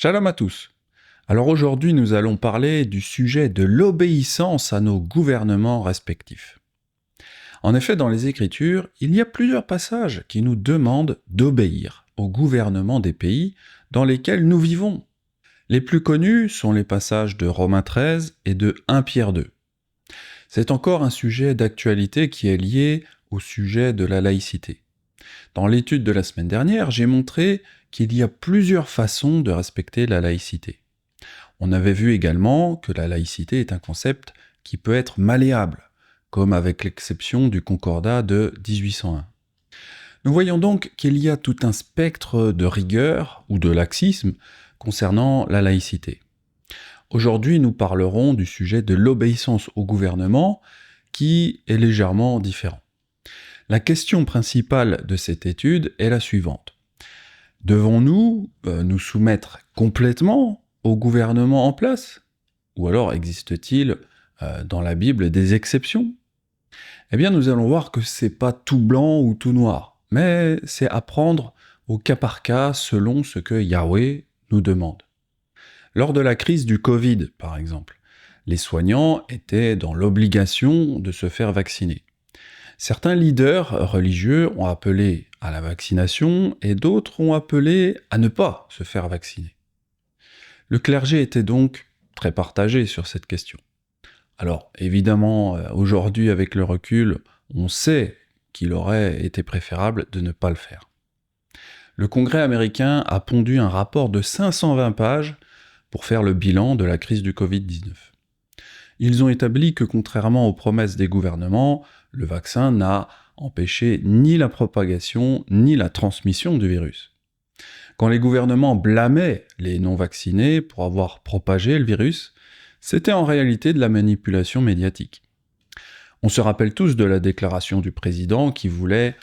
Shalom à tous. Alors aujourd'hui, nous allons parler du sujet de l'obéissance à nos gouvernements respectifs. En effet, dans les Écritures, il y a plusieurs passages qui nous demandent d'obéir au gouvernement des pays dans lesquels nous vivons. Les plus connus sont les passages de Romains 13 et de 1 Pierre 2. C'est encore un sujet d'actualité qui est lié au sujet de la laïcité. Dans l'étude de la semaine dernière, j'ai montré qu'il y a plusieurs façons de respecter la laïcité. On avait vu également que la laïcité est un concept qui peut être malléable, comme avec l'exception du Concordat de 1801. Nous voyons donc qu'il y a tout un spectre de rigueur ou de laxisme concernant la laïcité. Aujourd'hui, nous parlerons du sujet de l'obéissance au gouvernement qui est légèrement différent. La question principale de cette étude est la suivante. Devons-nous nous soumettre complètement au gouvernement en place? Ou alors existe-t-il dans la Bible des exceptions? Eh bien, nous allons voir que c'est pas tout blanc ou tout noir, mais c'est à prendre au cas par cas selon ce que Yahweh nous demande. Lors de la crise du Covid, par exemple, les soignants étaient dans l'obligation de se faire vacciner. Certains leaders religieux ont appelé à la vaccination et d'autres ont appelé à ne pas se faire vacciner. Le clergé était donc très partagé sur cette question. Alors, évidemment, aujourd'hui, avec le recul, on sait qu'il aurait été préférable de ne pas le faire. Le Congrès américain a pondu un rapport de 520 pages pour faire le bilan de la crise du Covid-19. Ils ont établi que, contrairement aux promesses des gouvernements, le vaccin n'a empêché ni la propagation ni la transmission du virus. Quand les gouvernements blâmaient les non-vaccinés pour avoir propagé le virus, c'était en réalité de la manipulation médiatique. On se rappelle tous de la déclaration du président qui voulait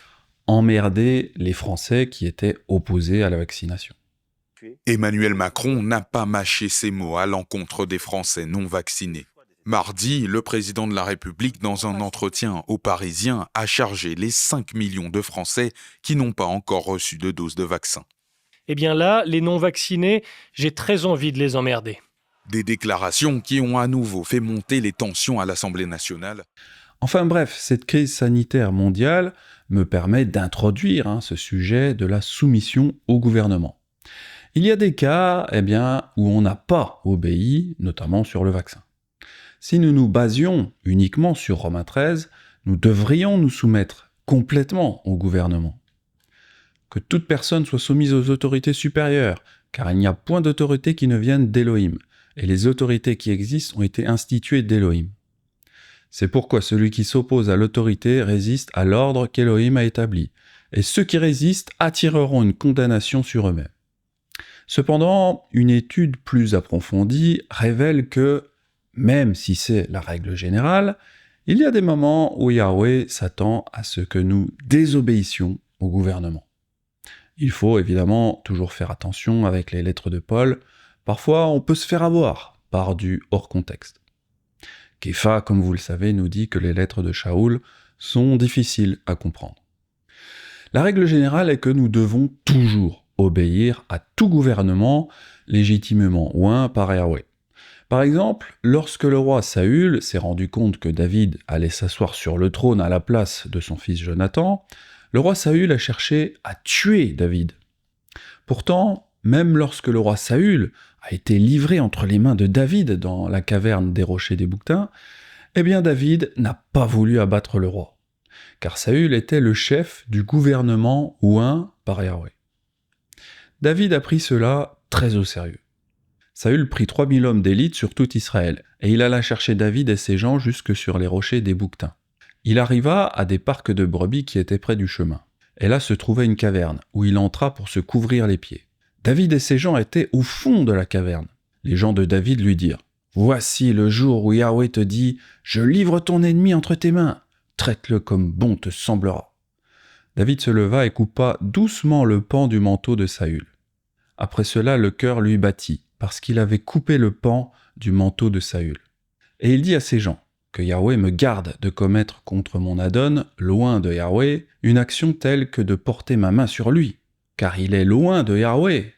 emmerder les Français qui étaient opposés à la vaccination. Emmanuel Macron n'a pas mâché ses mots à l'encontre des Français non vaccinés. Mardi, le président de la République, dans un entretien aux Parisiens, a chargé les 5 millions de Français qui n'ont pas encore reçu de dose de vaccin. Eh bien là, les non-vaccinés, j'ai très envie de les emmerder. Des déclarations qui ont à nouveau fait monter les tensions à l'Assemblée nationale. Enfin bref, cette crise sanitaire mondiale me permet d'introduire ce sujet de la soumission au gouvernement. Il y a des cas où on n'a pas obéi, notamment sur le vaccin. Si nous nous basions uniquement sur Romains 13, nous devrions nous soumettre complètement au gouvernement. Que toute personne soit soumise aux autorités supérieures, car il n'y a point d'autorité qui ne vienne d'Élohim, et les autorités qui existent ont été instituées d'Élohim. C'est pourquoi celui qui s'oppose à l'autorité résiste à l'ordre qu'Élohim a établi, et ceux qui résistent attireront une condamnation sur eux-mêmes. Cependant, une étude plus approfondie révèle que, même si c'est la règle générale, il y a des moments où Yahweh s'attend à ce que nous désobéissions au gouvernement. Il faut évidemment toujours faire attention avec les lettres de Paul. Parfois, on peut se faire avoir par du hors-contexte. Képha, comme vous le savez, nous dit que les lettres de Shaoul sont difficiles à comprendre. La règle générale est que nous devons toujours obéir à tout gouvernement légitimement oint par Yahweh. Par exemple, lorsque le roi Saül s'est rendu compte que David allait s'asseoir sur le trône à la place de son fils Jonathan, le roi Saül a cherché à tuer David. Pourtant, même lorsque le roi Saül a été livré entre les mains de David dans la caverne des rochers des Bouquetins, David n'a pas voulu abattre le roi, car Saül était le chef du gouvernement oint par Yahweh. David a pris cela très au sérieux. Saül prit 3000 hommes d'élite sur tout Israël, et il alla chercher David et ses gens jusque sur les rochers des Bouquetins. Il arriva à des parcs de brebis qui étaient près du chemin, et là se trouvait une caverne, où il entra pour se couvrir les pieds. David et ses gens étaient au fond de la caverne. Les gens de David lui dirent « Voici le jour où Yahweh te dit « Je livre ton ennemi entre tes mains, traite-le comme bon te semblera. » David se leva et coupa doucement le pan du manteau de Saül. Après cela, le cœur lui battit, parce qu'il avait coupé le pan du manteau de Saül. Et il dit à ses gens, que Yahweh me garde de commettre contre mon Adon, loin de Yahweh, une action telle que de porter ma main sur lui, car il est loin de Yahweh.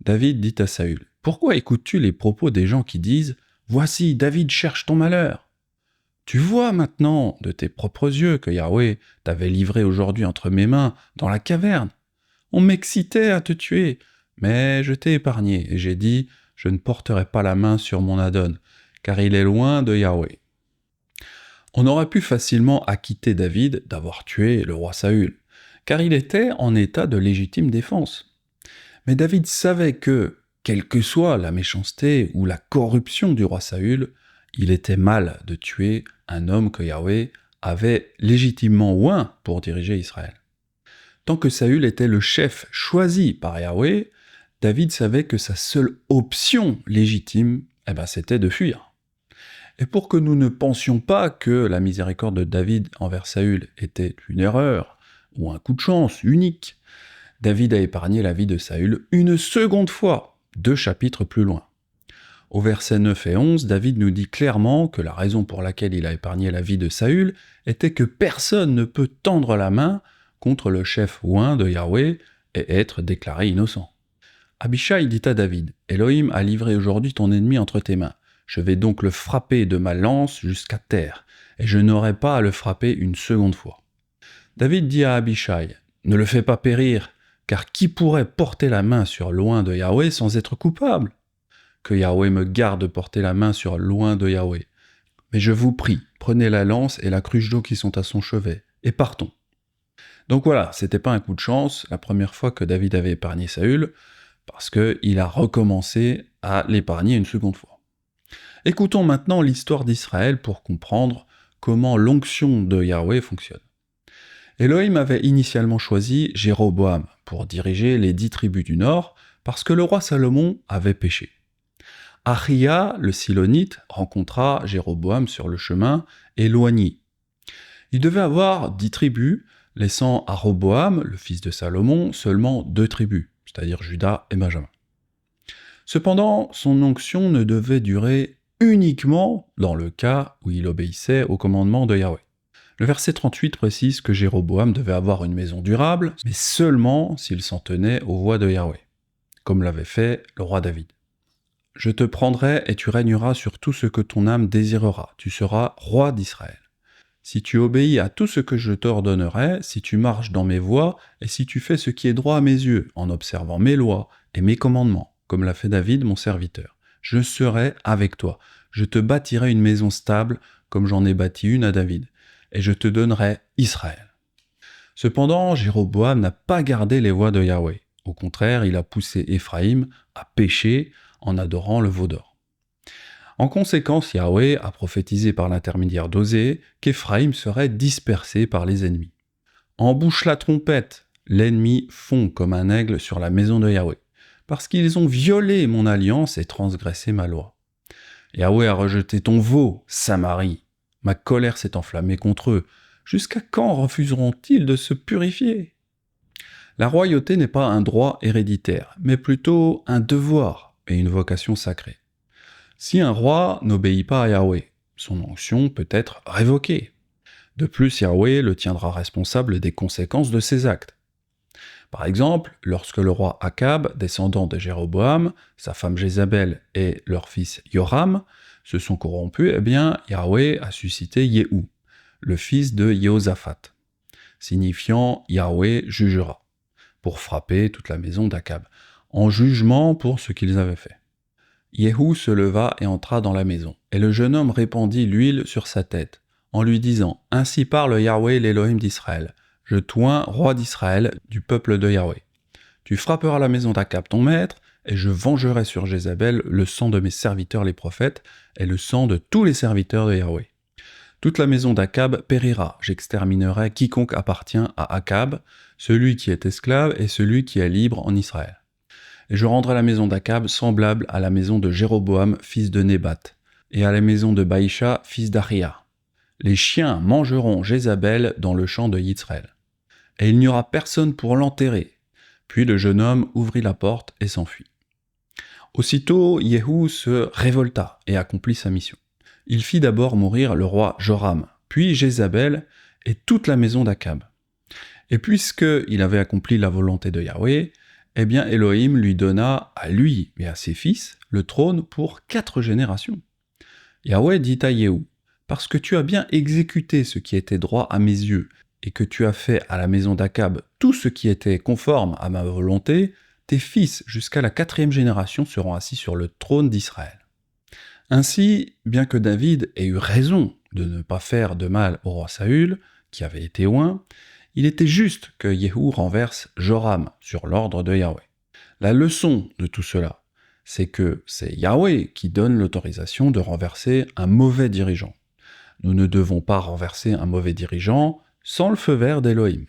David dit à Saül, « Pourquoi écoutes-tu les propos des gens qui disent « Voici, David cherche ton malheur » ? Tu vois maintenant de tes propres yeux que Yahweh t'avait livré aujourd'hui entre mes mains dans la caverne. On m'excitait à te tuer, mais je t'ai épargné et j'ai dit « Je ne porterai pas la main sur mon Adon, car il est loin de Yahweh. » On aurait pu facilement acquitter David d'avoir tué le roi Saül, car il était en état de légitime défense. Mais David savait que, quelle que soit la méchanceté ou la corruption du roi Saül, il était mal de tuer un homme que Yahweh avait légitimement oint pour diriger Israël. Tant que Saül était le chef choisi par Yahweh, David savait que sa seule option légitime, c'était de fuir. Et pour que nous ne pensions pas que la miséricorde de David envers Saül était une erreur ou un coup de chance unique, David a épargné la vie de Saül une seconde fois, 2 chapitres plus loin. Au versets 9 et 11, David nous dit clairement que la raison pour laquelle il a épargné la vie de Saül était que personne ne peut tendre la main contre le chef oint de Yahweh et être déclaré innocent. Abishai dit à David, « Elohim a livré aujourd'hui ton ennemi entre tes mains. Je vais donc le frapper de ma lance jusqu'à terre, et je n'aurai pas à le frapper une seconde fois. » David dit à Abishai, « Ne le fais pas périr, car qui pourrait porter la main sur l'oint de Yahweh sans être coupable ? Que Yahweh me garde de porter la main sur l'oint de Yahweh. Mais je vous prie, prenez la lance et la cruche d'eau qui sont à son chevet, et partons. » Donc voilà, c'était pas un coup de chance, la première fois que David avait épargné Saül, parce qu'il a recommencé à l'épargner une seconde fois. Écoutons maintenant l'histoire d'Israël pour comprendre comment l'onction de Yahweh fonctionne. Elohim avait initialement choisi Jéroboam pour diriger les 10 tribus du nord, parce que le roi Salomon avait péché. Ahia, le Silonite, rencontra Jéroboam sur le chemin et l'oignit. Il devait avoir 10 tribus, laissant à Roboam, le fils de Salomon, seulement 2 tribus, c'est-à-dire Juda et Benjamin. Cependant, son onction ne devait durer uniquement dans le cas où il obéissait au commandement de Yahweh. Le verset 38 précise que Jéroboam devait avoir une maison durable, mais seulement s'il s'en tenait aux voies de Yahweh, comme l'avait fait le roi David. « Je te prendrai et tu régneras sur tout ce que ton âme désirera, tu seras roi d'Israël. Si tu obéis à tout ce que je t'ordonnerai, si tu marches dans mes voies, et si tu fais ce qui est droit à mes yeux, en observant mes lois et mes commandements, comme l'a fait David mon serviteur, je serai avec toi. Je te bâtirai une maison stable, comme j'en ai bâti une à David, et je te donnerai Israël. » Cependant, Jéroboam n'a pas gardé les voies de Yahweh. Au contraire, il a poussé Éphraïm à pécher en adorant le veau d'or. En conséquence, Yahweh a prophétisé par l'intermédiaire d'Osée qu'Éphraïm serait dispersé par les ennemis. Embouche la trompette, l'ennemi fond comme un aigle sur la maison de Yahweh, parce qu'ils ont violé mon alliance et transgressé ma loi. Yahweh a rejeté ton veau, Samarie. Ma colère s'est enflammée contre eux. Jusqu'à quand refuseront-ils de se purifier ? La royauté n'est pas un droit héréditaire, mais plutôt un devoir et une vocation sacrée. Si un roi n'obéit pas à Yahweh, son onction peut être révoquée. De plus, Yahweh le tiendra responsable des conséquences de ses actes. Par exemple, lorsque le roi Akab, descendant de Jéroboam, sa femme Jézabel et leur fils Yoram se sont corrompus, Yahweh a suscité Yéhou, le fils de Jéhosaphat, signifiant Yahweh jugera, pour frapper toute la maison d'Akab, en jugement pour ce qu'ils avaient fait. Yéhou se leva et entra dans la maison, et le jeune homme répandit l'huile sur sa tête, en lui disant « Ainsi parle Yahweh l'Élohim d'Israël, je t'oins roi d'Israël du peuple de Yahweh. Tu frapperas la maison d'Akab ton maître, et je vengerai sur Jézabel le sang de mes serviteurs les prophètes, et le sang de tous les serviteurs de Yahweh. Toute la maison d'Akab périra, j'exterminerai quiconque appartient à Akab, celui qui est esclave et celui qui est libre en Israël. Et je rendrai la maison d'Akab semblable à la maison de Jéroboam, fils de Nébat, et à la maison de Baïcha, fils d'Ahia. Les chiens mangeront Jézabel dans le champ de Yitsraël. Et il n'y aura personne pour l'enterrer. » Puis le jeune homme ouvrit la porte et s'enfuit. Aussitôt, Yéhou se révolta et accomplit sa mission. Il fit d'abord mourir le roi Joram, puis Jézabel et toute la maison d'Akab. Et puisqu'il avait accompli la volonté de Yahweh, eh bien Elohim lui donna à lui et à ses fils le trône pour 4 générations. Yahweh dit à Yéhou, « Parce que tu as bien exécuté ce qui était droit à mes yeux, et que tu as fait à la maison d'Akab tout ce qui était conforme à ma volonté, tes fils jusqu'à la 4e génération seront assis sur le trône d'Israël. » Ainsi, bien que David ait eu raison de ne pas faire de mal au roi Saül, qui avait été oint, il était juste que Yéhou renverse Joram sur l'ordre de Yahweh. La leçon de tout cela, c'est que c'est Yahweh qui donne l'autorisation de renverser un mauvais dirigeant. Nous ne devons pas renverser un mauvais dirigeant sans le feu vert d'Elohim.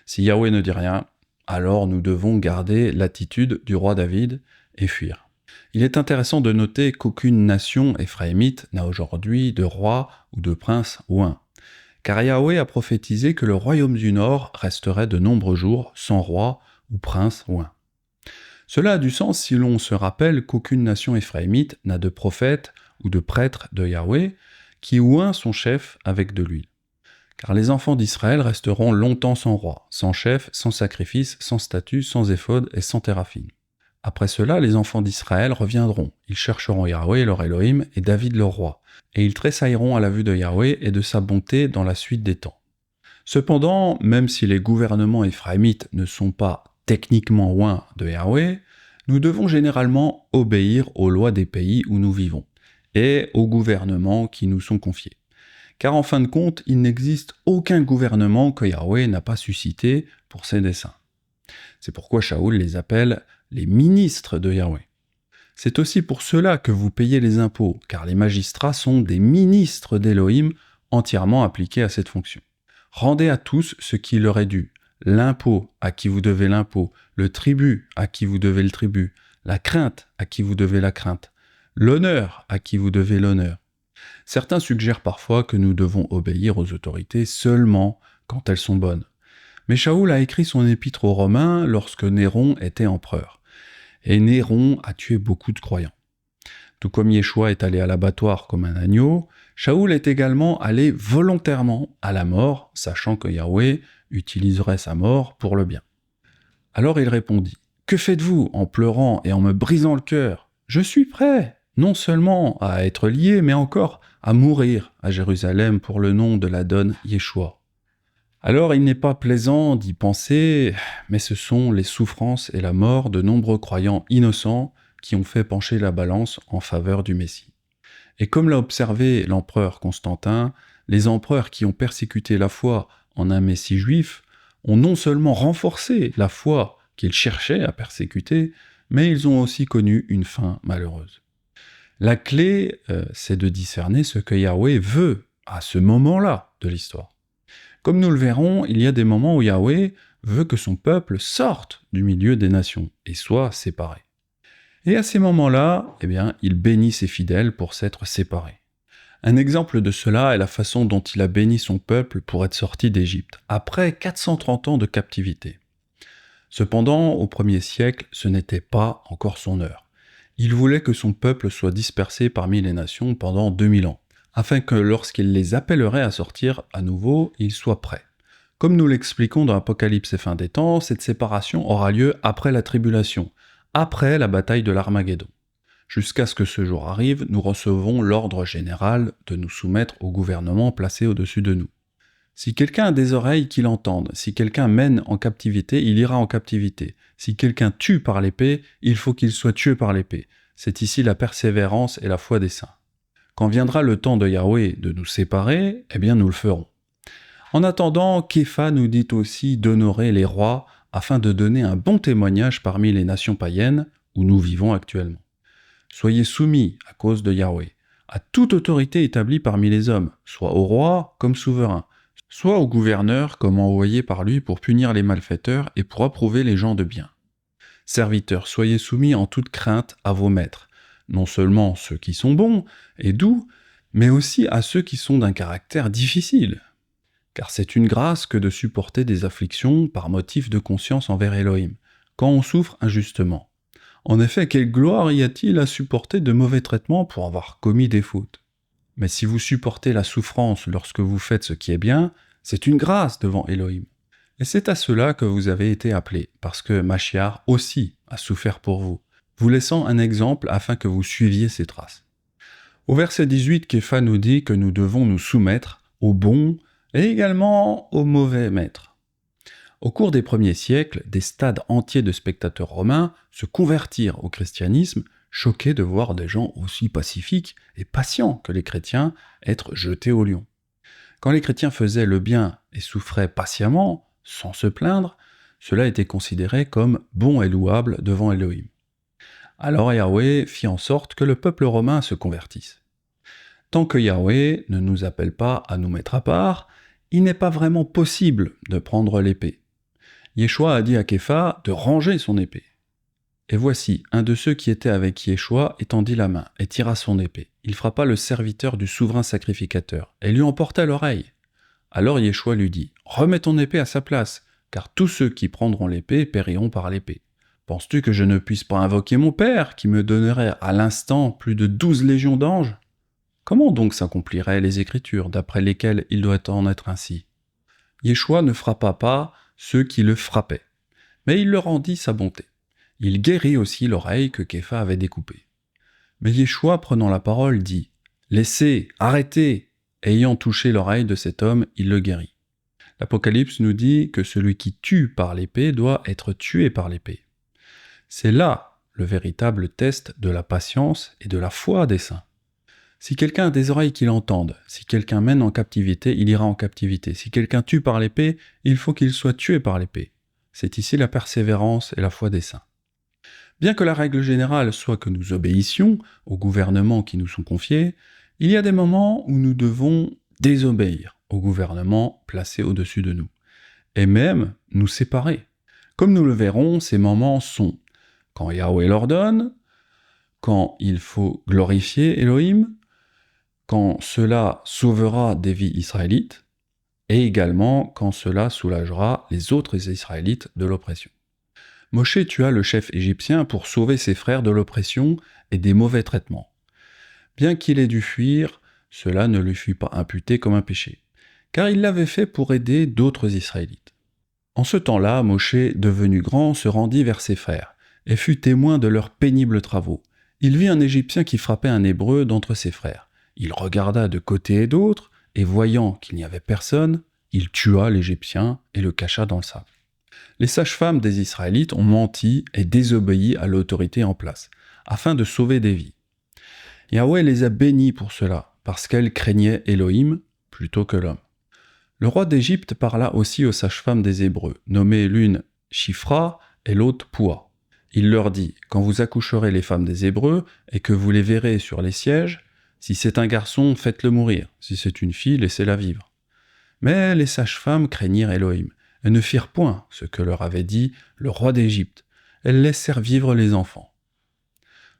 Si Yahweh ne dit rien, alors nous devons garder l'attitude du roi David et fuir. Il est intéressant de noter qu'aucune nation éphraïmite n'a aujourd'hui de roi ou de prince oint, car Yahweh a prophétisé que le royaume du Nord resterait de nombreux jours sans roi ou prince oint. Cela a du sens si l'on se rappelle qu'aucune nation éphraïmite n'a de prophète ou de prêtre de Yahweh qui oint son chef avec de l'huile. Car les enfants d'Israël resteront longtemps sans roi, sans chef, sans sacrifice, sans statut, sans éphod et sans téraphim. Après cela, les enfants d'Israël reviendront, ils chercheront Yahweh leur Elohim et David leur roi, et ils tressailleront à la vue de Yahweh et de sa bonté dans la suite des temps. Cependant, même si les gouvernements éphraïmites ne sont pas techniquement oints de Yahweh, nous devons généralement obéir aux lois des pays où nous vivons, et aux gouvernements qui nous sont confiés. Car en fin de compte, il n'existe aucun gouvernement que Yahweh n'a pas suscité pour ses desseins. C'est pourquoi Shaoul les appelle les ministres de Yahweh. C'est aussi pour cela que vous payez les impôts, car les magistrats sont des ministres d'Elohim entièrement appliqués à cette fonction. Rendez à tous ce qui leur est dû, l'impôt à qui vous devez l'impôt, le tribut à qui vous devez le tribut, la crainte à qui vous devez la crainte, l'honneur à qui vous devez l'honneur. Certains suggèrent parfois que nous devons obéir aux autorités seulement quand elles sont bonnes. Mais Shaoul a écrit son épître aux Romains lorsque Néron était empereur. Et Néron a tué beaucoup de croyants. Tout comme Yeshua est allé à l'abattoir comme un agneau, Shaoul est également allé volontairement à la mort, sachant que Yahweh utiliserait sa mort pour le bien. Alors il répondit, « Que faites-vous en pleurant et en me brisant le cœur ? Je suis prêt, non seulement à être lié, mais encore à mourir à Jérusalem pour le nom de l'Adon Yeshua. » Alors il n'est pas plaisant d'y penser, mais ce sont les souffrances et la mort de nombreux croyants innocents qui ont fait pencher la balance en faveur du Messie. Et comme l'a observé l'empereur Constantin, les empereurs qui ont persécuté la foi en un Messie juif ont non seulement renforcé la foi qu'ils cherchaient à persécuter, mais ils ont aussi connu une fin malheureuse. La clé, c'est de discerner ce que Yahweh veut à ce moment-là de l'histoire. Comme nous le verrons, il y a des moments où Yahweh veut que son peuple sorte du milieu des nations et soit séparé. Et à ces moments-là, il bénit ses fidèles pour s'être séparés. Un exemple de cela est la façon dont il a béni son peuple pour être sorti d'Égypte, après 430 ans de captivité. Cependant, au 1er siècle, ce n'était pas encore son heure. Il voulait que son peuple soit dispersé parmi les nations pendant 2000 ans, afin que lorsqu'il les appellerait à sortir à nouveau, ils soient prêts. Comme nous l'expliquons dans Apocalypse et fin des temps, cette séparation aura lieu après la tribulation, après la bataille de l'Armageddon. Jusqu'à ce que ce jour arrive, nous recevons l'ordre général de nous soumettre au gouvernement placé au-dessus de nous. Si quelqu'un a des oreilles, qu'il entende. Si quelqu'un mène en captivité, il ira en captivité. Si quelqu'un tue par l'épée, il faut qu'il soit tué par l'épée. C'est ici la persévérance et la foi des saints. Quand viendra le temps de Yahweh de nous séparer, nous le ferons. En attendant, Képha nous dit aussi d'honorer les rois afin de donner un bon témoignage parmi les nations païennes où nous vivons actuellement. Soyez soumis, à cause de Yahweh, à toute autorité établie parmi les hommes, soit au roi comme souverain, soit au gouverneur comme envoyé par lui pour punir les malfaiteurs et pour approuver les gens de bien. Serviteurs, soyez soumis en toute crainte à vos maîtres, non seulement ceux qui sont bons et doux, mais aussi à ceux qui sont d'un caractère difficile. Car c'est une grâce que de supporter des afflictions par motif de conscience envers Elohim, quand on souffre injustement. En effet, quelle gloire y a-t-il à supporter de mauvais traitements pour avoir commis des fautes ? Mais si vous supportez la souffrance lorsque vous faites ce qui est bien, c'est une grâce devant Elohim. Et c'est à cela que vous avez été appelés, parce que Machiar aussi a souffert pour vous, vous laissant un exemple afin que vous suiviez ses traces. Au verset 18, Képha nous dit que nous devons nous soumettre aux bons et également aux mauvais maîtres. Au cours des premiers siècles, des stades entiers de spectateurs romains se convertirent au christianisme, choqués de voir des gens aussi pacifiques et patients que les chrétiens être jetés au lion. Quand les chrétiens faisaient le bien et souffraient patiemment, sans se plaindre, cela était considéré comme bon et louable devant Elohim. Alors Yahweh fit en sorte que le peuple romain se convertisse. Tant que Yahweh ne nous appelle pas à nous mettre à part, il n'est pas vraiment possible de prendre l'épée. Yeshua a dit à Képha de ranger son épée. Et voici, un de ceux qui étaient avec Yeshua étendit la main et tira son épée. Il frappa le serviteur du souverain sacrificateur et lui emporta l'oreille. Alors Yeshua lui dit « Remets ton épée à sa place, car tous ceux qui prendront l'épée périront par l'épée. Penses-tu que je ne puisse pas invoquer mon Père, qui me donnerait à l'instant plus de 12 légions d'anges ? Comment donc s'accompliraient les Écritures, d'après lesquelles il doit en être ainsi ?» Yeshua ne frappa pas ceux qui le frappaient, mais il leur rendit sa bonté. Il guérit aussi l'oreille que Képha avait découpée. Mais Yeshua, prenant la parole, dit « Laissez, arrêtez !» Ayant touché l'oreille de cet homme, il le guérit. L'Apocalypse nous dit que celui qui tue par l'épée doit être tué par l'épée. C'est là le véritable test de la patience et de la foi des saints. Si quelqu'un a des oreilles qui l'entendent, si quelqu'un mène en captivité, il ira en captivité. Si quelqu'un tue par l'épée, il faut qu'il soit tué par l'épée. C'est ici la persévérance et la foi des saints. Bien que la règle générale soit que nous obéissions aux gouvernements qui nous sont confiés, il y a des moments où nous devons désobéir aux gouvernements placés au-dessus de nous, et même nous séparer. Comme nous le verrons, ces moments sont quand Yahweh l'ordonne, quand il faut glorifier Elohim, quand cela sauvera des vies israélites, et également quand cela soulagera les autres Israélites de l'oppression. Moshe tua le chef égyptien pour sauver ses frères de l'oppression et des mauvais traitements. Bien qu'il ait dû fuir, cela ne lui fut pas imputé comme un péché, car il l'avait fait pour aider d'autres Israélites. En ce temps-là, Moshe, devenu grand, se rendit vers ses frères, et fut témoin de leurs pénibles travaux. Il vit un Égyptien qui frappait un Hébreu d'entre ses frères. Il regarda de côté et d'autre, et voyant qu'il n'y avait personne, il tua l'Égyptien et le cacha dans le sable. Les sages-femmes des Israélites ont menti et désobéi à l'autorité en place, afin de sauver des vies. Yahweh les a bénis pour cela, parce qu'elles craignaient Elohim plutôt que l'homme. Le roi d'Égypte parla aussi aux sages-femmes des Hébreux, nommées l'une Shifra et l'autre Poua. Il leur dit « Quand vous accoucherez les femmes des Hébreux et que vous les verrez sur les sièges, si c'est un garçon, faites-le mourir, si c'est une fille, laissez-la vivre. » Mais les sages-femmes craignirent Elohim, et ne firent point ce que leur avait dit le roi d'Égypte. Elles laissèrent vivre les enfants.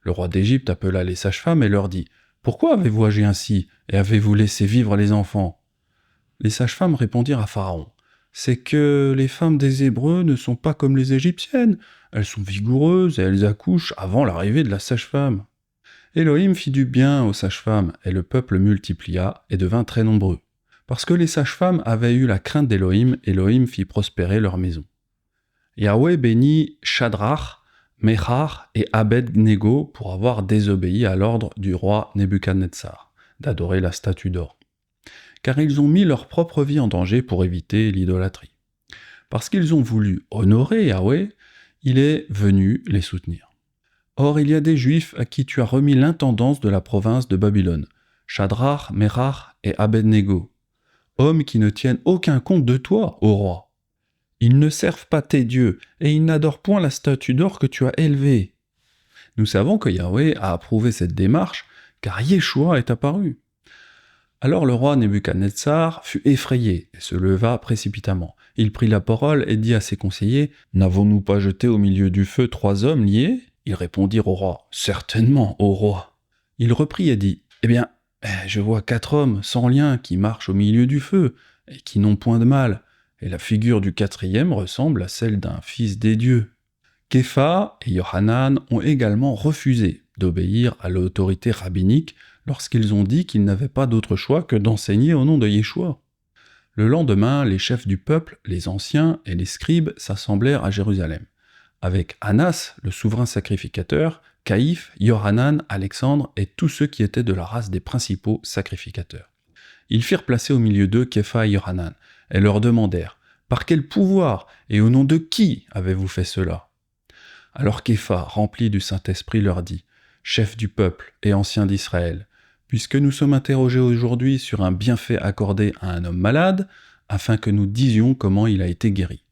Le roi d'Égypte appela les sages-femmes et leur dit « Pourquoi avez-vous agi ainsi et avez-vous laissé vivre les enfants ?» Les sages-femmes répondirent à Pharaon « C'est que les femmes des Hébreux ne sont pas comme les Égyptiennes. Elles sont vigoureuses et elles accouchent avant l'arrivée de la sage-femme. » Elohim fit du bien aux sages-femmes et le peuple multiplia et devint très nombreux. Parce que les sages-femmes avaient eu la crainte d'Elohim, Elohim fit prospérer leur maison. Yahweh bénit Shadrach, Meshach et Abed-Nego pour avoir désobéi à l'ordre du roi Nebuchadnezzar d'adorer la statue d'or, car ils ont mis leur propre vie en danger pour éviter l'idolâtrie. Parce qu'ils ont voulu honorer Yahweh, il est venu les soutenir. Or, il y a des Juifs à qui tu as remis l'intendance de la province de Babylone, Shadrach, Meshach et Abed-Nego, hommes qui ne tiennent aucun compte de toi, ô roi. Ils ne servent pas tes dieux, et ils n'adorent point la statue d'or que tu as élevée. Nous savons que Yahweh a approuvé cette démarche, car Yeshua est apparu. Alors le roi Nebuchadnezzar fut effrayé et se leva précipitamment. Il prit la parole et dit à ses conseillers « N'avons-nous pas jeté au milieu du feu 3 hommes liés ?» Ils répondirent au roi « Certainement, ô roi !» Il reprit et dit « Eh bien, je vois 4 hommes sans lien qui marchent au milieu du feu et qui n'ont point de mal. Et la figure du 4e ressemble à celle d'un fils des dieux. » Képha et Yohanan ont également refusé d'obéir à l'autorité rabbinique lorsqu'ils ont dit qu'ils n'avaient pas d'autre choix que d'enseigner au nom de Yeshua. Le lendemain, les chefs du peuple, les anciens et les scribes s'assemblèrent à Jérusalem, avec Annas, le souverain sacrificateur, Caïphe, Yohanan, Alexandre et tous ceux qui étaient de la race des principaux sacrificateurs. Ils firent placer au milieu d'eux Képha et Yohanan, et leur demandèrent « Par quel pouvoir et au nom de qui avez-vous fait cela ?» Alors Képha, rempli du Saint-Esprit, leur dit « Chef du peuple et ancien d'Israël, puisque nous sommes interrogés aujourd'hui sur un bienfait accordé à un homme malade, afin que nous disions comment il a été guéri.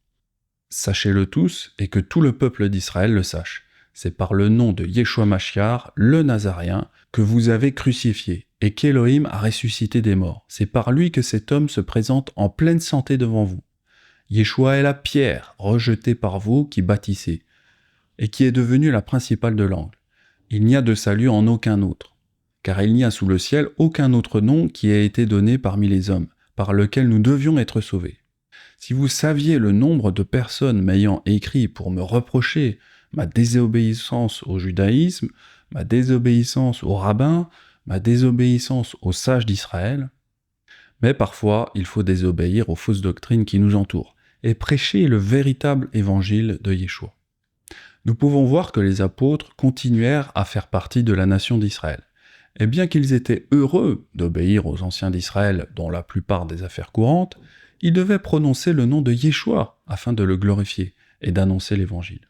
Sachez-le tous, et que tout le peuple d'Israël le sache. C'est par le nom de Yeshua Mashiach, le Nazaréen, que vous avez crucifié, et qu'Élohim a ressuscité des morts. C'est par lui que cet homme se présente en pleine santé devant vous. Yeshua est la pierre rejetée par vous qui bâtissez, et qui est devenue la principale de l'angle. Il n'y a de salut en aucun autre, car il n'y a sous le ciel aucun autre nom qui ait été donné parmi les hommes, par lequel nous devions être sauvés. Si vous saviez le nombre de personnes m'ayant écrit pour me reprocher ma désobéissance au judaïsme, ma désobéissance aux rabbins, ma désobéissance aux sages d'Israël, mais parfois il faut désobéir aux fausses doctrines qui nous entourent et prêcher le véritable évangile de Yeshua. Nous pouvons voir que les apôtres continuèrent à faire partie de la nation d'Israël. Et bien qu'ils étaient heureux d'obéir aux anciens d'Israël dans la plupart des affaires courantes, ils devaient prononcer le nom de Yeshua afin de le glorifier et d'annoncer l'évangile.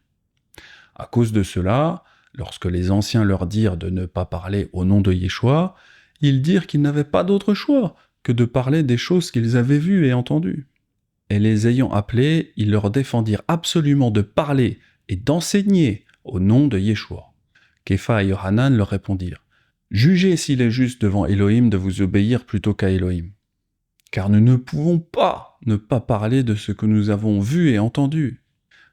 À cause de cela, lorsque les anciens leur dirent de ne pas parler au nom de Yeshua, ils dirent qu'ils n'avaient pas d'autre choix que de parler des choses qu'ils avaient vues et entendues. Et les ayant appelés, ils leur défendirent absolument de parler et d'enseigner au nom de Yeshua. Képha et Yohanan leur répondirent « Jugez s'il est juste devant Élohim de vous obéir plutôt qu'à Élohim. Car nous ne pouvons pas ne pas parler de ce que nous avons vu et entendu. »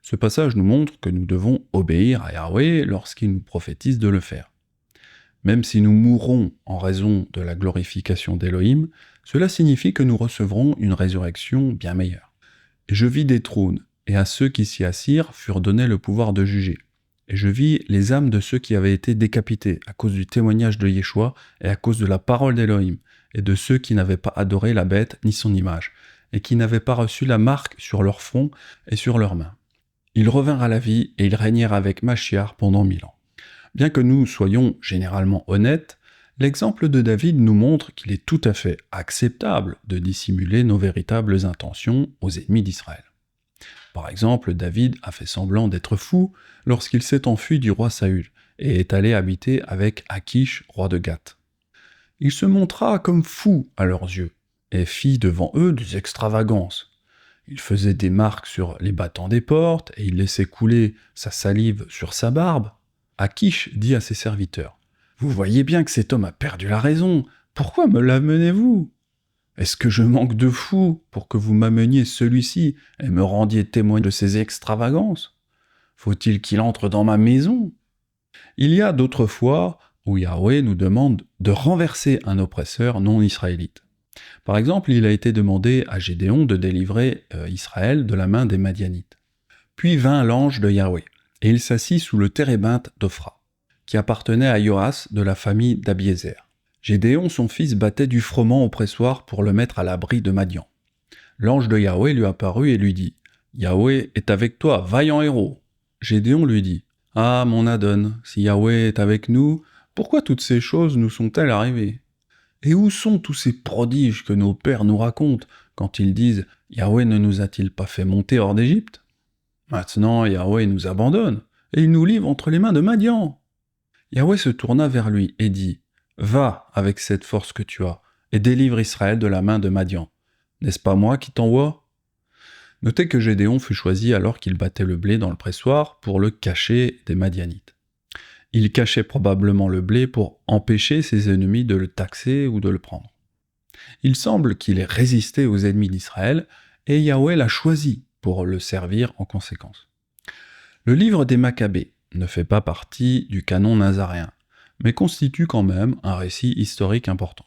Ce passage nous montre que nous devons obéir à Yahweh lorsqu'il nous prophétise de le faire. Même si nous mourrons en raison de la glorification d'Élohim, cela signifie que nous recevrons une résurrection bien meilleure. « Et je vis des trônes, et à ceux qui s'y assirent furent donnés le pouvoir de juger. Et je vis les âmes de ceux qui avaient été décapités à cause du témoignage de Yeshua et à cause de la parole d'Élohim, et de ceux qui n'avaient pas adoré la bête ni son image, et qui n'avaient pas reçu la marque sur leur front et sur leurs mains. Ils revinrent à la vie et ils régnèrent avec Mashiach pendant 1000 ans. » Bien que nous soyons généralement honnêtes, l'exemple de David nous montre qu'il est tout à fait acceptable de dissimuler nos véritables intentions aux ennemis d'Israël. Par exemple, David a fait semblant d'être fou lorsqu'il s'est enfui du roi Saül et est allé habiter avec Akish, roi de Gath. Il se montra comme fou à leurs yeux et fit devant eux des extravagances. Il faisait des marques sur les battants des portes et il laissait couler sa salive sur sa barbe. Akish dit à ses serviteurs « Vous voyez bien que cet homme a perdu la raison. Pourquoi me l'amenez-vous ? Est-ce que je manque de fou pour que vous m'ameniez celui-ci et me rendiez témoin de ses extravagances ? Faut-il qu'il entre dans ma maison ? » Il y a d'autres fois où Yahweh nous demande de renverser un oppresseur non israélite. Par exemple, il a été demandé à Gédéon de délivrer Israël de la main des Madianites. Puis vint l'ange de Yahweh, et il s'assit sous le térébinthe d'Ophra, qui appartenait à Joas de la famille d'Abiézer. Gédéon, son fils, battait du froment au pressoir pour le mettre à l'abri de Madian. L'ange de Yahweh lui apparut et lui dit « Yahweh est avec toi, vaillant héros !» Gédéon lui dit « Ah, mon Adon, si Yahweh est avec nous, pourquoi toutes ces choses nous sont-elles arrivées ? Et où sont tous ces prodiges que nos pères nous racontent quand ils disent « Yahweh ne nous a-t-il pas fait monter hors d'Égypte ? Maintenant Yahweh nous abandonne, et il nous livre entre les mains de Madian. » Yahweh se tourna vers lui et dit « Va avec cette force que tu as, et délivre Israël de la main de Madian. N'est-ce pas moi qui t'envoie ?» Notez que Gédéon fut choisi alors qu'il battait le blé dans le pressoir pour le cacher des Madianites. Il cachait probablement le blé pour empêcher ses ennemis de le taxer ou de le prendre. Il semble qu'il ait résisté aux ennemis d'Israël, et Yahweh l'a choisi pour le servir en conséquence. Le livre des Maccabées ne fait pas partie du canon nazaréen, mais constitue quand même un récit historique important.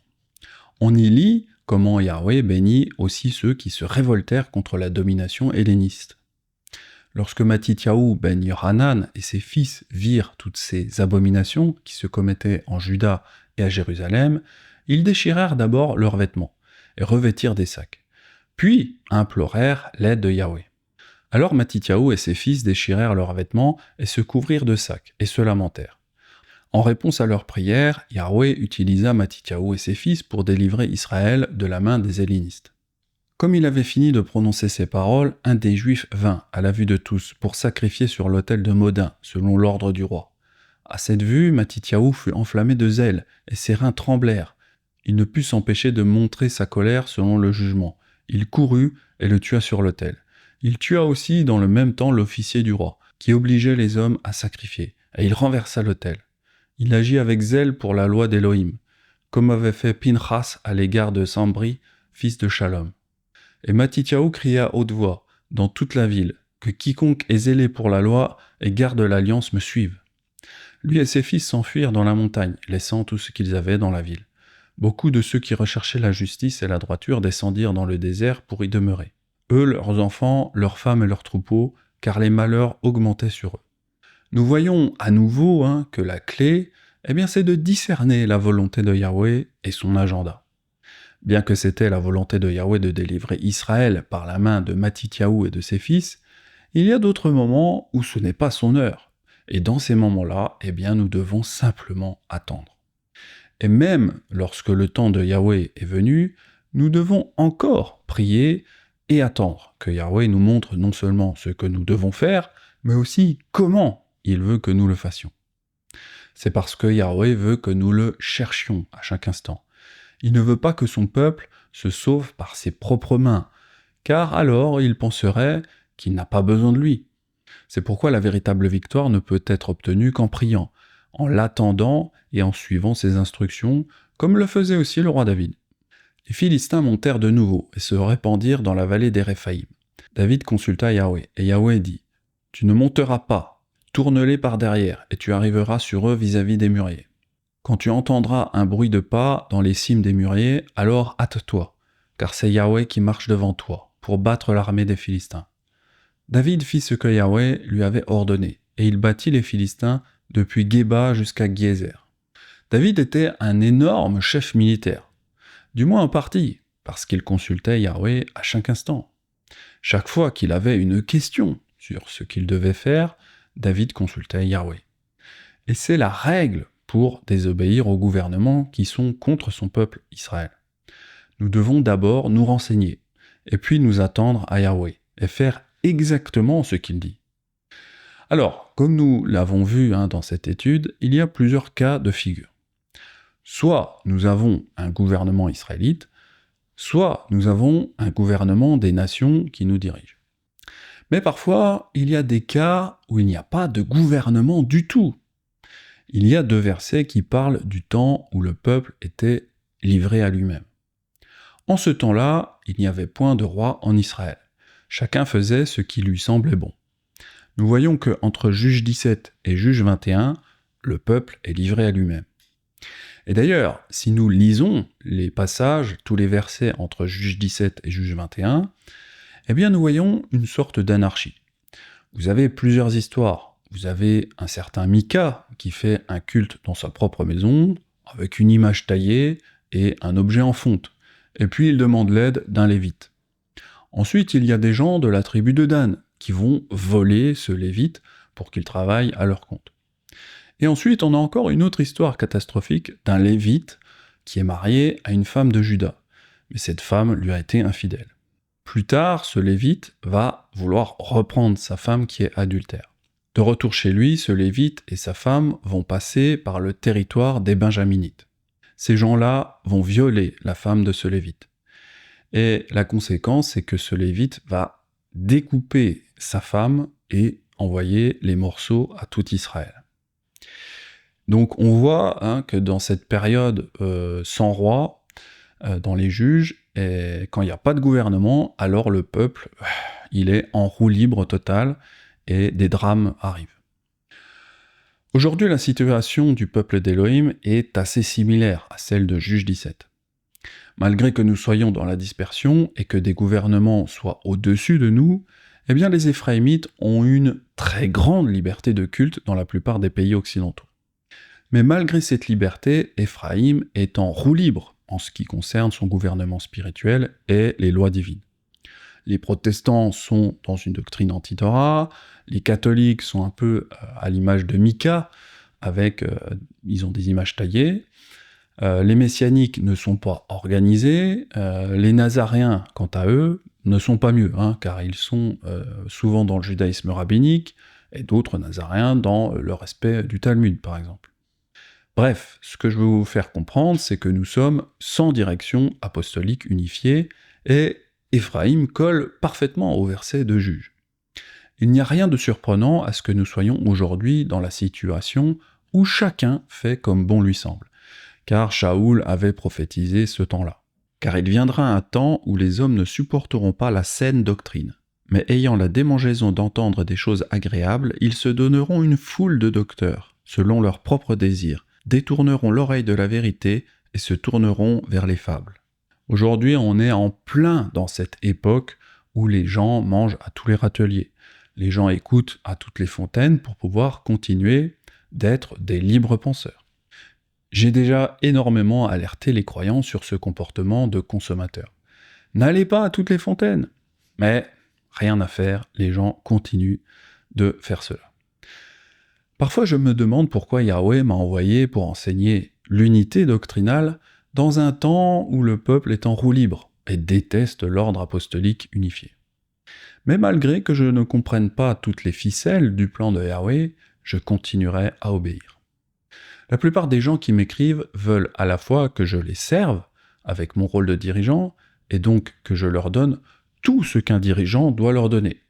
On y lit comment Yahweh bénit aussi ceux qui se révoltèrent contre la domination helléniste. Lorsque Mattityahu ben Yohanan et ses fils virent toutes ces abominations qui se commettaient en Juda et à Jérusalem, ils déchirèrent d'abord leurs vêtements et revêtirent des sacs. puis implorèrent l'aide de Yahweh. Alors Matityahu et ses fils déchirèrent leurs vêtements et se couvrirent de sacs et se lamentèrent. En réponse à leurs prières, Yahweh utilisa Matityahu et ses fils pour délivrer Israël de la main des hellénistes. Comme il avait fini de prononcer ces paroles, un des Juifs vint, à la vue de tous, pour sacrifier sur l'autel de Modin, selon l'ordre du roi. À cette vue, Matityahu fut enflammé de zèle, et ses reins tremblèrent. Il ne put s'empêcher de montrer sa colère selon le jugement. Il courut et le tua sur l'autel. Il tua aussi dans le même temps l'officier du roi, qui obligeait les hommes à sacrifier, et il renversa l'autel. Il agit avec zèle pour la loi d'Élohim, comme avait fait Pinchas à l'égard de Sambri, fils de Shalom. Et Matityahu cria à haute voix, dans toute la ville, que quiconque est zélé pour la loi et garde l'alliance me suive. Lui et ses fils s'enfuirent dans la montagne, laissant tout ce qu'ils avaient dans la ville. Beaucoup de ceux qui recherchaient la justice et la droiture descendirent dans le désert pour y demeurer. Eux, leurs enfants, leurs femmes et leurs troupeaux, car les malheurs augmentaient sur eux. Nous voyons à nouveau que la clé, c'est de discerner la volonté de Yahweh et son agenda. Bien que c'était la volonté de Yahweh de délivrer Israël par la main de Matityahu et de ses fils, il y a d'autres moments où ce n'est pas son heure. Et dans ces moments-là, nous devons simplement attendre. Et même lorsque le temps de Yahweh est venu, nous devons encore prier et attendre que Yahweh nous montre non seulement ce que nous devons faire, mais aussi comment il veut que nous le fassions. C'est parce que Yahweh veut que nous le cherchions à chaque instant. Il ne veut pas que son peuple se sauve par ses propres mains, car alors il penserait qu'il n'a pas besoin de lui. C'est pourquoi la véritable victoire ne peut être obtenue qu'en priant, en l'attendant et en suivant ses instructions, comme le faisait aussi le roi David. Les Philistins montèrent de nouveau et se répandirent dans la vallée des Réphaïm. David consulta Yahweh, et Yahweh dit « Tu ne monteras pas, tourne-les par derrière, et tu arriveras sur eux vis-à-vis des mûriers. Quand tu entendras un bruit de pas dans les cimes des mûriers, alors hâte-toi, car c'est Yahweh qui marche devant toi, pour battre l'armée des Philistins. » David fit ce que Yahweh lui avait ordonné, et il battit les Philistins depuis Géba jusqu'à Guézer. David était un énorme chef militaire, du moins en partie, parce qu'il consultait Yahweh à chaque instant. Chaque fois qu'il avait une question sur ce qu'il devait faire, David consultait Yahweh. Et c'est la règle pour désobéir aux gouvernements qui sont contre son peuple Israël. Nous devons d'abord nous renseigner, et puis nous attendre à Yahweh, et faire exactement ce qu'il dit. Alors, comme nous l'avons vu dans cette étude, il y a plusieurs cas de figure. Soit nous avons un gouvernement israélite, soit nous avons un gouvernement des nations qui nous dirigent. Mais parfois, il y a des cas où il n'y a pas de gouvernement du tout. Il y a 2 versets qui parlent du temps où le peuple était livré à lui-même. En ce temps-là, il n'y avait point de roi en Israël. Chacun faisait ce qui lui semblait bon. Nous voyons que entre Juge 17 et Juge 21, le peuple est livré à lui-même. Et d'ailleurs, si nous lisons les passages, tous les versets entre Juge 17 et Juge 21, nous voyons une sorte d'anarchie. Vous avez plusieurs histoires. Vous avez un certain Mika qui fait un culte dans sa propre maison, avec une image taillée et un objet en fonte. Et puis il demande l'aide d'un lévite. Ensuite, il y a des gens de la tribu de Dan qui vont voler ce lévite pour qu'il travaille à leur compte. Et ensuite, on a encore une autre histoire catastrophique d'un lévite qui est marié à une femme de Juda. Mais cette femme lui a été infidèle. Plus tard, ce lévite va vouloir reprendre sa femme qui est adultère. De retour chez lui, ce lévite et sa femme vont passer par le territoire des Benjaminites. Ces gens-là vont violer la femme de ce lévite. Et la conséquence, c'est que ce lévite va découper sa femme et envoyer les morceaux à tout Israël. Donc on voit que dans cette période sans roi, dans les juges, et quand il n'y a pas de gouvernement, alors le peuple, il est en roue libre totale et des drames arrivent. Aujourd'hui, la situation du peuple d'Élohim est assez similaire à celle de Juge 17. Malgré que nous soyons dans la dispersion et que des gouvernements soient au-dessus de nous, les Éphraïmites ont une très grande liberté de culte dans la plupart des pays occidentaux. Mais malgré cette liberté, Éphraïm est en roue libre en ce qui concerne son gouvernement spirituel et les lois divines. les protestants sont dans une doctrine anti-Torah, les catholiques sont un peu à l'image de Micah, ils ont des images taillées, les messianiques ne sont pas organisés, les nazaréens, quant à eux, ne sont pas mieux, car ils sont souvent dans le judaïsme rabbinique, et d'autres nazaréens dans le respect du Talmud, par exemple. Bref, ce que je veux vous faire comprendre, c'est que nous sommes sans direction apostolique unifiée, et Éphraïm colle parfaitement au verset de Juge. Il n'y a rien de surprenant à ce que nous soyons aujourd'hui dans la situation où chacun fait comme bon lui semble, car Shaoul avait prophétisé ce temps-là. Car il viendra un temps où les hommes ne supporteront pas la saine doctrine, mais ayant la démangeaison d'entendre des choses agréables, ils se donneront une foule de docteurs, selon leurs propres désirs, détourneront l'oreille de la vérité et se tourneront vers les fables. Aujourd'hui, on est en plein dans cette époque où les gens mangent à tous les râteliers. Les gens écoutent à toutes les fontaines pour pouvoir continuer d'être des libres penseurs. J'ai déjà énormément alerté les croyants sur ce comportement de consommateur. N'allez pas à toutes les fontaines. Mais rien à faire, les gens continuent de faire cela. Parfois je me demande pourquoi Yahweh m'a envoyé pour enseigner l'unité doctrinale dans un temps où le peuple est en roue libre et déteste l'ordre apostolique unifié. Mais malgré que je ne comprenne pas toutes les ficelles du plan de Yahweh, je continuerai à obéir. La plupart des gens qui m'écrivent veulent à la fois que je les serve avec mon rôle de dirigeant, et donc que je leur donne tout ce qu'un dirigeant doit leur donner.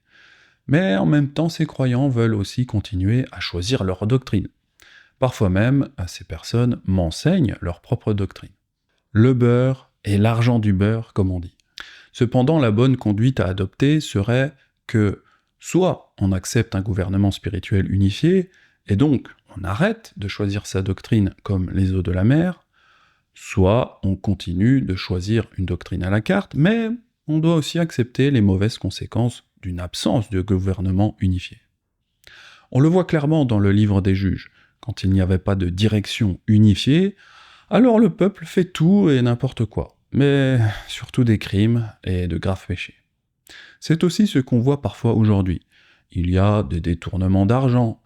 Mais en même temps, ces croyants veulent aussi continuer à choisir leur doctrine. Parfois même, ces personnes m'enseignent leur propre doctrine. Le beurre et l'argent du beurre, comme on dit. Cependant, la bonne conduite à adopter serait que soit on accepte un gouvernement spirituel unifié, et donc on arrête de choisir sa doctrine comme les eaux de la mer, soit on continue de choisir une doctrine à la carte, mais on doit aussi accepter les mauvaises conséquences d'une absence de gouvernement unifié. On le voit clairement dans le livre des Juges. Quand il n'y avait pas de direction unifiée, alors le peuple fait tout et n'importe quoi, mais surtout des crimes et de graves péchés. C'est aussi ce qu'on voit parfois aujourd'hui. Il y a des détournements d'argent.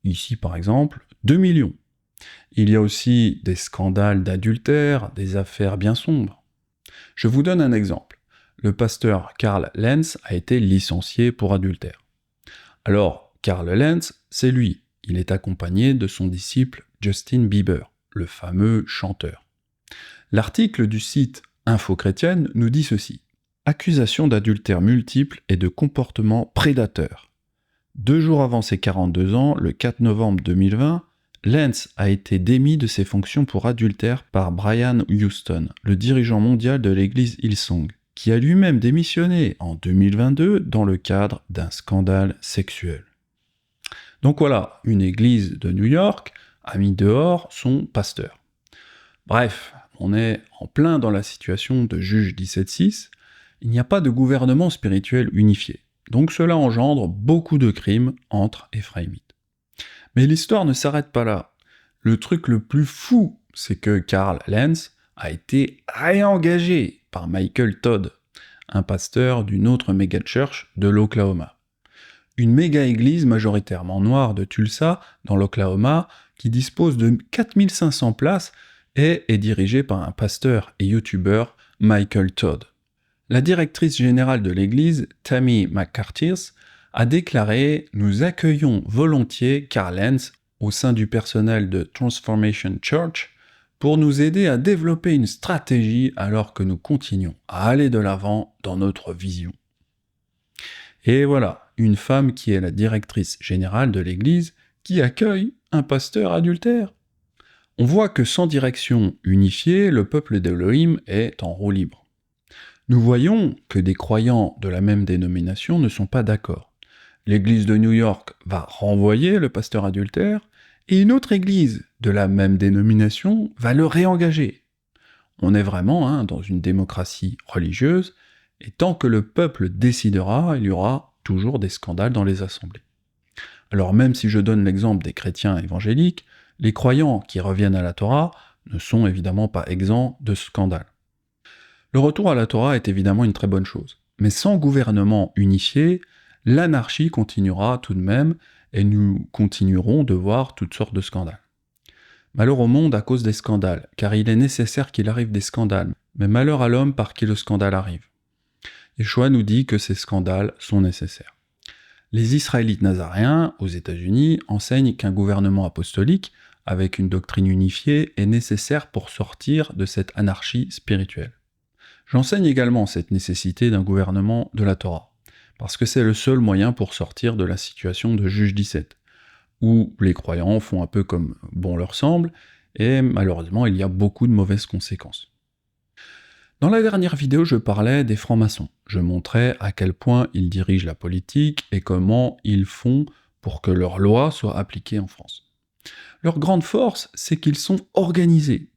Ici, par exemple, 2 millions. Il y a aussi des scandales d'adultère, des affaires bien sombres. Je vous donne un exemple. Le pasteur Karl Lenz a été licencié pour adultère. Alors, Karl Lenz, c'est lui. Il est accompagné de son disciple Justin Bieber, le fameux chanteur. L'article du site Info Chrétienne nous dit ceci. Accusation d'adultère multiple et de comportement prédateur. 2 jours avant ses 42 ans, le 4 novembre 2020, Lenz a été démis de ses fonctions pour adultère par Brian Houston, le dirigeant mondial de l'église Hillsong, qui a lui-même démissionné en 2022 dans le cadre d'un scandale sexuel. Donc voilà, une église de New York a mis dehors son pasteur. Bref, on est en plein dans la situation de Juge 17.6, il n'y a pas de gouvernement spirituel unifié, donc cela engendre beaucoup de crimes entre Éphraïmites. Mais l'histoire ne s'arrête pas là. Le truc le plus fou, c'est que Karl Lenz a été réengagé par Michael Todd, un pasteur d'une autre méga-church de l'Oklahoma. Une méga-église majoritairement noire de Tulsa, dans l'Oklahoma, qui dispose de 4500 places et est dirigée par un pasteur et youtubeur, Michael Todd. La directrice générale de l'église, Tammy McCarthy, a déclaré « Nous accueillons volontiers Karl Lenz au sein du personnel de Transformation Church pour nous aider à développer une stratégie alors que nous continuons à aller de l'avant dans notre vision. » Et voilà, une femme qui est la directrice générale de l'église qui accueille un pasteur adultère. On voit que sans direction unifiée, le peuple d'Elohim est en roue libre. Nous voyons que des croyants de la même dénomination ne sont pas d'accord. L'église de New York va renvoyer le pasteur adultère, et une autre église de la même dénomination va le réengager. On est vraiment dans une démocratie religieuse, et tant que le peuple décidera, il y aura toujours des scandales dans les assemblées. Alors même si je donne l'exemple des chrétiens évangéliques, les croyants qui reviennent à la Torah ne sont évidemment pas exempts de scandales. Le retour à la Torah est évidemment une très bonne chose, Mais sans gouvernement unifié, l'anarchie continuera tout de même et nous continuerons de voir toutes sortes de scandales. Malheur au monde à cause des scandales, car il est nécessaire qu'il arrive des scandales, mais malheur à l'homme par qui le scandale arrive. Yeshua nous dit que ces scandales sont nécessaires. Les Israélites nazaréens, aux États-Unis, enseignent qu'un gouvernement apostolique, avec une doctrine unifiée, est nécessaire pour sortir de cette anarchie spirituelle. J'enseigne également cette nécessité d'un gouvernement de la Torah, parce que c'est le seul moyen pour sortir de la situation de Juge 17, où les croyants font un peu comme bon leur semble, et malheureusement il y a beaucoup de mauvaises conséquences. Dans la dernière vidéo, je parlais des francs-maçons. Je montrais à quel point ils dirigent la politique et comment ils font pour que leurs lois soient appliquées en France. Leur grande force, c'est qu'ils sont organisés.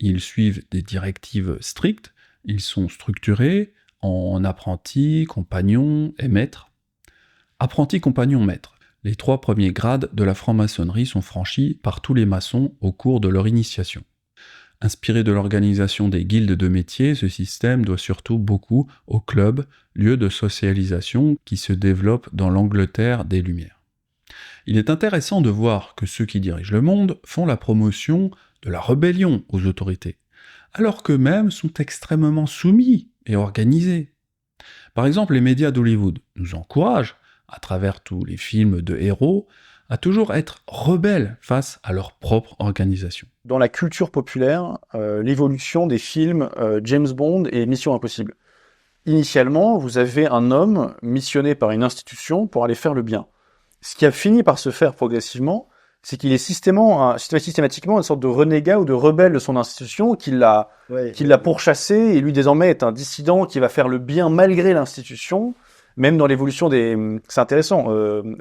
Ils suivent des directives strictes, ils sont structurés en apprentis, compagnons et maîtres. Apprentis, compagnons, maîtres. Les 3 premiers grades de la franc-maçonnerie sont franchis par tous les maçons au cours de leur initiation. Inspiré de l'organisation des guildes de métiers, ce système doit surtout beaucoup au club, lieu de socialisation qui se développe dans l'Angleterre des Lumières. Il est intéressant de voir que ceux qui dirigent le monde font la promotion de la rébellion aux autorités, alors qu'eux-mêmes sont extrêmement soumis et organisés. Par exemple, les médias d'Hollywood nous encouragent, à travers tous les films de héros, à toujours être rebelles face à leur propre organisation. Dans la culture populaire, l'évolution des films James Bond et Mission Impossible. Initialement, vous avez un homme missionné par une institution pour aller faire le bien. Ce qui a fini par se faire progressivement, c'est qu'il est systématiquement une sorte de renégat ou de rebelle de son institution, qui l'a pourchassé, et lui désormais est un dissident qui va faire le bien malgré l'institution. Même dans l'évolution des... C'est intéressant,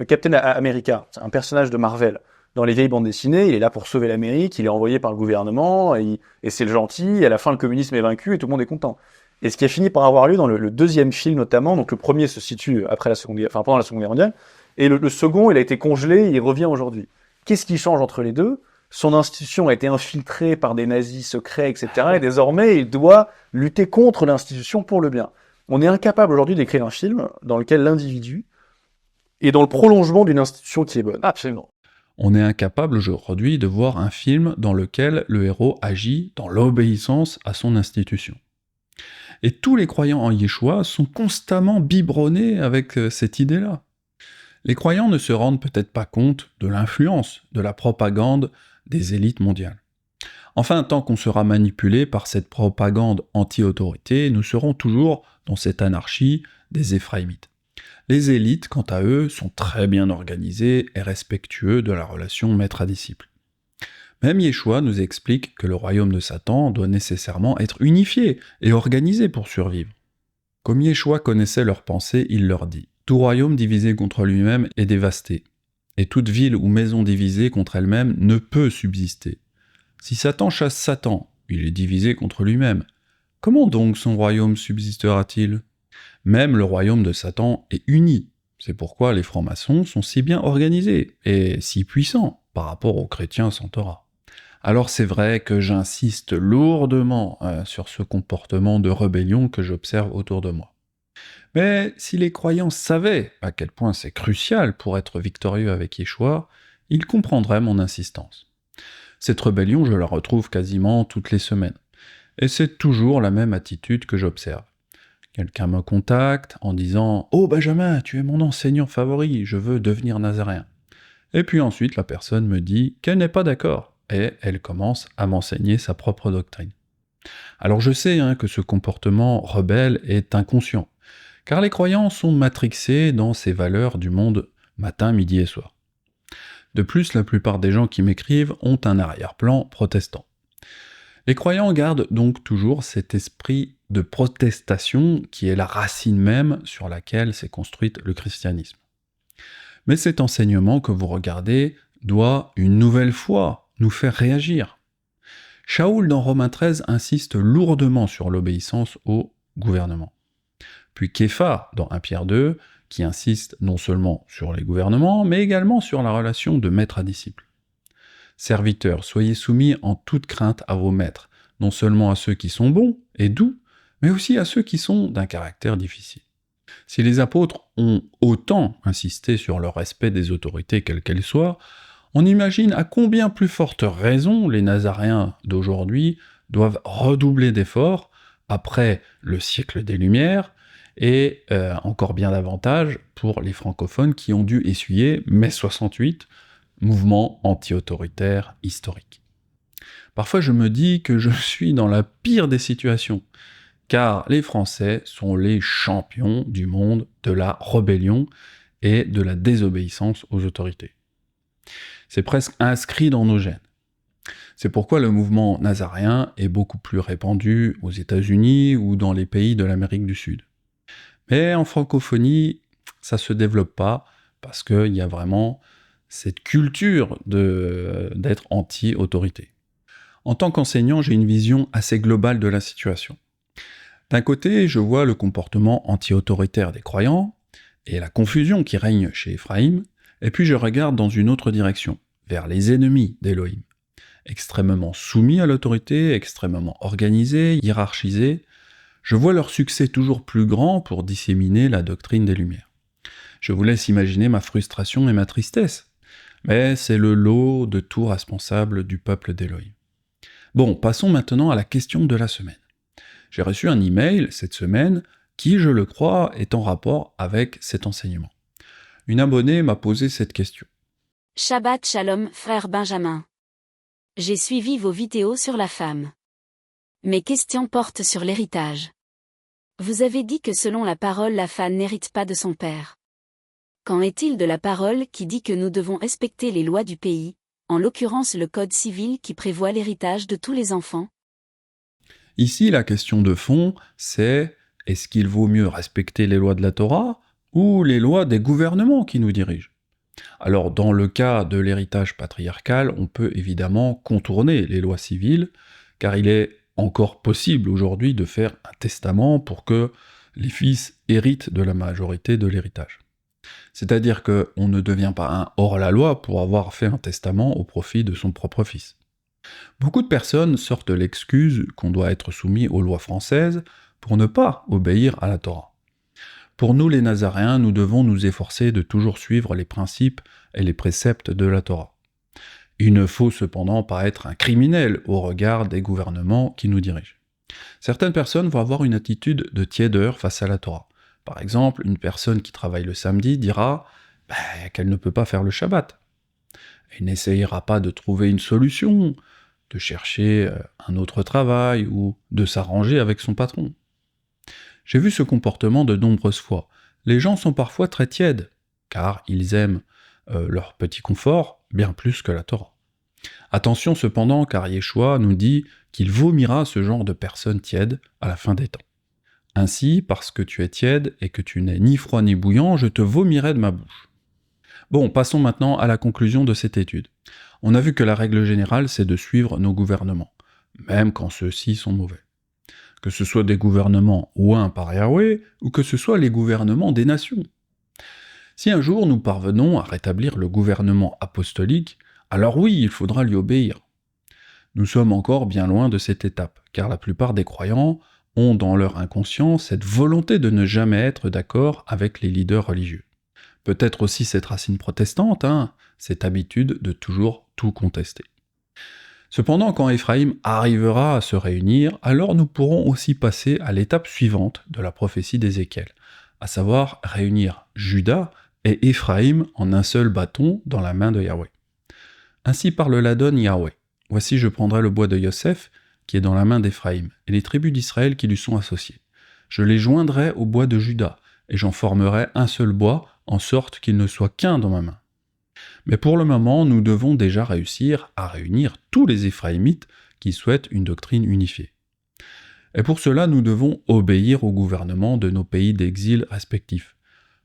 Captain America, c'est un personnage de Marvel. Dans les vieilles bandes dessinées, il est là pour sauver l'Amérique, il est envoyé par le gouvernement, et c'est le gentil, et à la fin le communisme est vaincu, et tout le monde est content. Et ce qui a fini par avoir lieu dans le deuxième film notamment, donc le premier se situe pendant la Seconde Guerre mondiale, et le second, il a été congelé, il revient aujourd'hui. Qu'est-ce qui change entre les deux ? Son institution a été infiltrée par des nazis secrets, etc., et désormais, il doit lutter contre l'institution pour le bien. On est incapable aujourd'hui d'écrire un film dans lequel l'individu est dans le prolongement d'une institution qui est bonne. Absolument. On est incapable aujourd'hui de voir un film dans lequel le héros agit dans l'obéissance à son institution. Et tous les croyants en Yeshua sont constamment biberonnés avec cette idée-là. Les croyants ne se rendent peut-être pas compte de l'influence de la propagande des élites mondiales. Enfin, tant qu'on sera manipulé par cette propagande anti-autorité, nous serons toujours dans cette anarchie des Éphraïmites. Les élites, quant à eux, sont très bien organisés et respectueux de la relation maître à disciple. Même Yeshua nous explique que le royaume de Satan doit nécessairement être unifié et organisé pour survivre. Comme Yeshua connaissait leurs pensées, il leur dit « Tout royaume divisé contre lui-même est dévasté, et toute ville ou maison divisée contre elle-même ne peut subsister. Si Satan chasse Satan, il est divisé contre lui-même. Comment donc son royaume subsistera-t-il ? Même le royaume de Satan est uni. C'est pourquoi les francs-maçons sont si bien organisés et si puissants par rapport aux chrétiens sans Torah. Alors c'est vrai que j'insiste lourdement sur ce comportement de rébellion que j'observe autour de moi. Mais si les croyants savaient à quel point c'est crucial pour être victorieux avec Yeshua, ils comprendraient mon insistance. Cette rébellion, je la retrouve quasiment toutes les semaines. Et c'est toujours la même attitude que j'observe. Quelqu'un me contacte en disant « Oh Benjamin, tu es mon enseignant favori, je veux devenir nazaréen. » Et puis ensuite, la personne me dit qu'elle n'est pas d'accord, et elle commence à m'enseigner sa propre doctrine. Alors je sais que ce comportement rebelle est inconscient, car les croyants sont matrixés dans ces valeurs du monde matin, midi et soir. De plus, la plupart des gens qui m'écrivent ont un arrière-plan protestant. Les croyants gardent donc toujours cet esprit de protestation qui est la racine même sur laquelle s'est construite le christianisme. Mais cet enseignement que vous regardez doit, une nouvelle fois, nous faire réagir. Shaoul dans Romains 13 insiste lourdement sur l'obéissance au gouvernement. Puis Képha dans 1 Pierre 2 qui insiste non seulement sur les gouvernements, mais également sur la relation de maître à disciple. Serviteurs, soyez soumis en toute crainte à vos maîtres, non seulement à ceux qui sont bons et doux, mais aussi à ceux qui sont d'un caractère difficile. Si les apôtres ont autant insisté sur le respect des autorités quelles qu'elles soient, on imagine à combien plus forte raison les Nazaréens d'aujourd'hui doivent redoubler d'efforts après le siècle des Lumières, et encore bien davantage pour les francophones qui ont dû essuyer mai 68, mouvement anti-autoritaire historique. Parfois je me dis que je suis dans la pire des situations, car les Français sont les champions du monde de la rébellion et de la désobéissance aux autorités. C'est presque inscrit dans nos gènes. C'est pourquoi le mouvement nazaréen est beaucoup plus répandu aux États-Unis ou dans les pays de l'Amérique du Sud. Mais en francophonie, ça se développe pas, parce qu'il y a vraiment cette culture d'être anti-autorité. En tant qu'enseignant, j'ai une vision assez globale de la situation. D'un côté, je vois le comportement anti-autoritaire des croyants, et la confusion qui règne chez Ephraïm, et puis je regarde dans une autre direction, vers les ennemis d'Élohim, extrêmement soumis à l'autorité, extrêmement organisés, hiérarchisés. Je vois leur succès toujours plus grand pour disséminer la doctrine des Lumières. Je vous laisse imaginer ma frustration et ma tristesse, mais c'est le lot de tout responsable du peuple d'Élohim. Bon, passons maintenant à la question de la semaine. J'ai reçu un email cette semaine qui, je le crois, est en rapport avec cet enseignement. Une abonnée m'a posé cette question. Shabbat Shalom, frère Benjamin. J'ai suivi vos vidéos sur la femme. Mes questions portent sur l'héritage. Vous avez dit que selon la parole, la femme n'hérite pas de son père. Qu'en est-il de la parole qui dit que nous devons respecter les lois du pays, en l'occurrence le code civil qui prévoit l'héritage de tous les enfants ? Ici, la question de fond, c'est est-ce qu'il vaut mieux respecter les lois de la Torah ou les lois des gouvernements qui nous dirigent ? Alors, dans le cas de l'héritage patriarcal, on peut évidemment contourner les lois civiles, car il est encore possible aujourd'hui de faire un testament pour que les fils héritent de la majorité de l'héritage. C'est-à-dire qu'on ne devient pas un hors-la-loi pour avoir fait un testament au profit de son propre fils. Beaucoup de personnes sortent l'excuse qu'on doit être soumis aux lois françaises pour ne pas obéir à la Torah. Pour nous les Nazaréens, nous devons nous efforcer de toujours suivre les principes et les préceptes de la Torah. Il ne faut cependant pas être un criminel au regard des gouvernements qui nous dirigent. Certaines personnes vont avoir une attitude de tiédeur face à la Torah. Par exemple, une personne qui travaille le samedi dira qu'elle ne peut pas faire le Shabbat. Elle n'essayera pas de trouver une solution, de chercher un autre travail ou de s'arranger avec son patron. J'ai vu ce comportement de nombreuses fois. Les gens sont parfois très tièdes, car ils aiment leur petit confort bien plus que la Torah. Attention cependant, car Yeshua nous dit qu'il vomira ce genre de personnes tièdes à la fin des temps. Ainsi, parce que tu es tiède et que tu n'es ni froid ni bouillant, je te vomirai de ma bouche. Bon, passons maintenant à la conclusion de cette étude. On a vu que la règle générale, c'est de suivre nos gouvernements, même quand ceux-ci sont mauvais. Que ce soit des gouvernements oints par Yahweh, ou que ce soit les gouvernements des nations. Si un jour nous parvenons à rétablir le gouvernement apostolique, alors oui, il faudra lui obéir. Nous sommes encore bien loin de cette étape, car la plupart des croyants ont dans leur inconscient cette volonté de ne jamais être d'accord avec les leaders religieux. Peut-être aussi cette racine protestante, cette habitude de toujours tout contester. Cependant, quand Ephraïm arrivera à se réunir, alors nous pourrons aussi passer à l'étape suivante de la prophétie d'Ézéchiel, à savoir réunir Juda et Ephraïm en un seul bâton dans la main de Yahweh. Ainsi parle l'Adon Yahweh. Voici je prendrai le bois de Yosef, qui est dans la main d'Ephraïm, et les tribus d'Israël qui lui sont associées. Je les joindrai au bois de Juda, et j'en formerai un seul bois, en sorte qu'il ne soit qu'un dans ma main. Mais pour le moment, nous devons déjà réussir à réunir tous les Éphraïmites qui souhaitent une doctrine unifiée. Et pour cela, nous devons obéir au gouvernement de nos pays d'exil respectifs,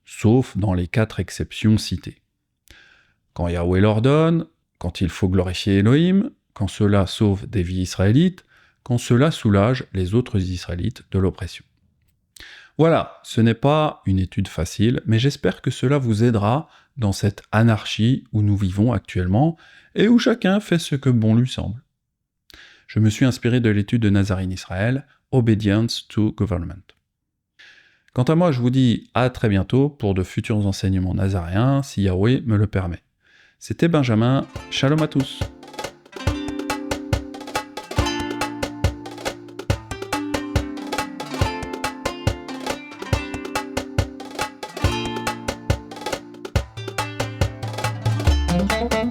sauf dans les 4 exceptions citées. Quand Yahweh l'ordonne, quand il faut glorifier Elohim, quand cela sauve des vies israélites, quand cela soulage les autres Israélites de l'oppression. Voilà, ce n'est pas une étude facile, mais j'espère que cela vous aidera dans cette anarchie où nous vivons actuellement et où chacun fait ce que bon lui semble. Je me suis inspiré de l'étude de Nazarene Israël, Obedience to Government. Quant à moi, je vous dis à très bientôt pour de futurs enseignements nazaréens, si Yahweh me le permet. C'était Benjamin, shalom à tous. Thank you.